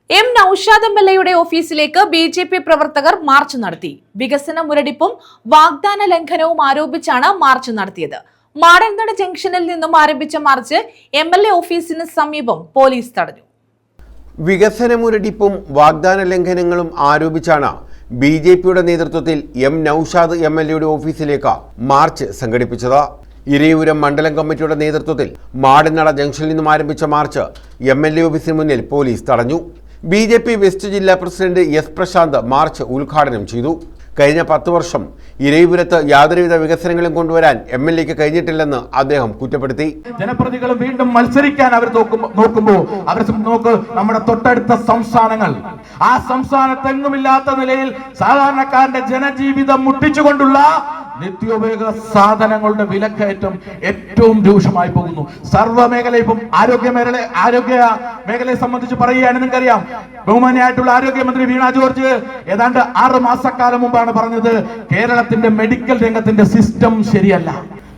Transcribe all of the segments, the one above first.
M Naushad എംഎൽഎയുടെ ഓഫീസിലേക്ക് BJP പ്രവർത്തകർ March നടത്തി. വികസന മുരടിപ്പും വാഗ്ദാന ലംഘനവും ആരോപിച്ചാണ് മാർച്ച് നടത്തിയത്. മാടൻതട ജംഗ്ഷനിൽ നിന്നും ആരംഭിച്ച മാർച്ച് എംഎൽഎ ഓഫീസിന് സമീപം പോലീസ് തടഞ്ഞു. വികസന മുരടിപ്പും വാഗ്ദാന ലംഘനങ്ങളും ആരോപിച്ചാണ് ബിജെപിയുടെ നേതൃത്വത്തിൽ എം നൌഷാദ് എംഎൽഎയുടെ ഓഫീസിലേക്ക് മാർച്ച് സംഘടിപ്പിച്ചത്. ഇരയൂരം മണ്ഡലം കമ്മിറ്റിയുടെ നേതൃത്വത്തിൽ മാടൻതട ജംഗ്ഷനിൽ നിന്നും ആരംഭിച്ച മാർച്ച് എംഎൽഎ ഓഫീസിന് മുന്നിൽ പോലീസ് തടഞ്ഞു. ബിജെപി വെസ്റ്റ് ജില്ലാ പ്രസിഡന്റ് എസ് പ്രശാന്ത് മാർച്ച് ഉദ്ഘാടനം ചെയ്തു. കഴിഞ്ഞ 10 വർഷം ഇരയൂരത്ത് യാതൊരുവിധ വികസനങ്ങളും കൊണ്ടുവരാൻ എംഎൽഎക്ക് കഴിഞ്ഞിട്ടില്ലെന്ന് അദ്ദേഹം കുറ്റപ്പെടുത്തി. ജനപ്രതിനിധികൾ വീണ്ടും മത്സരിക്കാൻ അവർ നോക്കുമ്പോൾ അവർ നമ്മുടെ തൊട്ടടുത്ത സംസ്ഥാനങ്ങൾ, ആ സംസ്ഥാനത്തെങ്ങുമില്ലാത്ത നിലയിൽ സാധാരണക്കാരന്റെ ജനജീവിതം മുട്ടിച്ചുകൊണ്ടുള്ള നിത്യോപയോഗ സാധനങ്ങളുടെ വിലക്കയറ്റം ഏറ്റവും രൂക്ഷമായി പോകുന്നു. സർവ്വമേഖല ഇപ്പം ആരോഗ്യ മേഖലയെ സംബന്ധിച്ച് പറയുകയാണ്. നിങ്ങൾക്കറിയാം, ബഹുമാനിയായിട്ടുള്ള ആരോഗ്യമന്ത്രി വീണ ജോർജ് ഏതാണ്ട് 6 മാസക്കാലം മുമ്പാണ് പറഞ്ഞത് കേരളത്തിന്റെ മെഡിക്കൽ രംഗത്തിന്റെ സിസ്റ്റം ശരിയല്ല.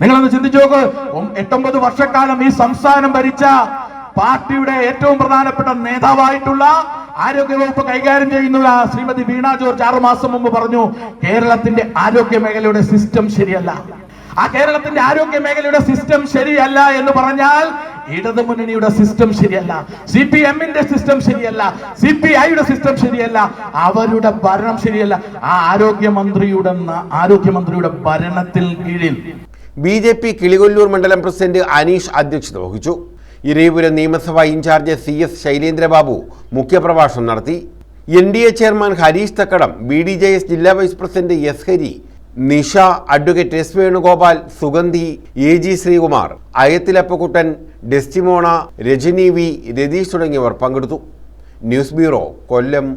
നിങ്ങളൊന്ന് ചിന്തിച്ചു നോക്ക്. 8-9 വർഷക്കാലം ഈ സംസ്ഥാനം ഭരിച്ച പാർട്ടിയുടെ ഏറ്റവും പ്രധാനപ്പെട്ട നേതാവായിട്ടുള്ള ആരോഗ്യവകുപ്പ് കൈകാര്യം ചെയ്യുന്ന ശ്രീമതി വീണ ജോർജ് 6 മാസം മുമ്പ് പറഞ്ഞു കേരളത്തിന്റെ ആരോഗ്യ മേഖലയുടെ സിസ്റ്റം ശരിയല്ല. ആ കേരളത്തിന്റെ ആരോഗ്യ മേഖലയുടെ സിസ്റ്റം ശരിയല്ല എന്ന് പറഞ്ഞാൽ ഇടതുമുന്നണിയുടെ സിസ്റ്റം ശരിയല്ല, CPM-ന്റെ സിസ്റ്റം ശരിയല്ല, CPI-യുടെ സിസ്റ്റം ശരിയല്ല, അവരുടെ ഭരണം ശരിയല്ല. ആ ആരോഗ്യമന്ത്രിയുടെ ഭരണത്തിൽ കീഴിൽ ബിജെപി കിളികൊല്ലൂർ മണ്ഡലം പ്രസിഡന്റ് അനീഷ് അധ്യക്ഷത വഹിച്ചു. ഇരയൂപുരം നിയമസഭാ ഇൻചാർജ് CS ശൈലേന്ദ്രബാബു മുഖ്യപ്രഭാഷണം നടത്തി. NDA chairman Harish Thakkadam, BDJS ജില്ലാ vice president S Hari, Nisha, advocate S Venugopal, Sugandhi, AG Sreekumar, അയത്തിലപ്പക്കുട്ടൻ, ഡെസ്റ്റിമോണ, രജനി V, രതീഷ് തുടങ്ങിയവർ പങ്കെടുത്തു. ന്യൂസ് ബ്യൂറോ, കൊല്ലം.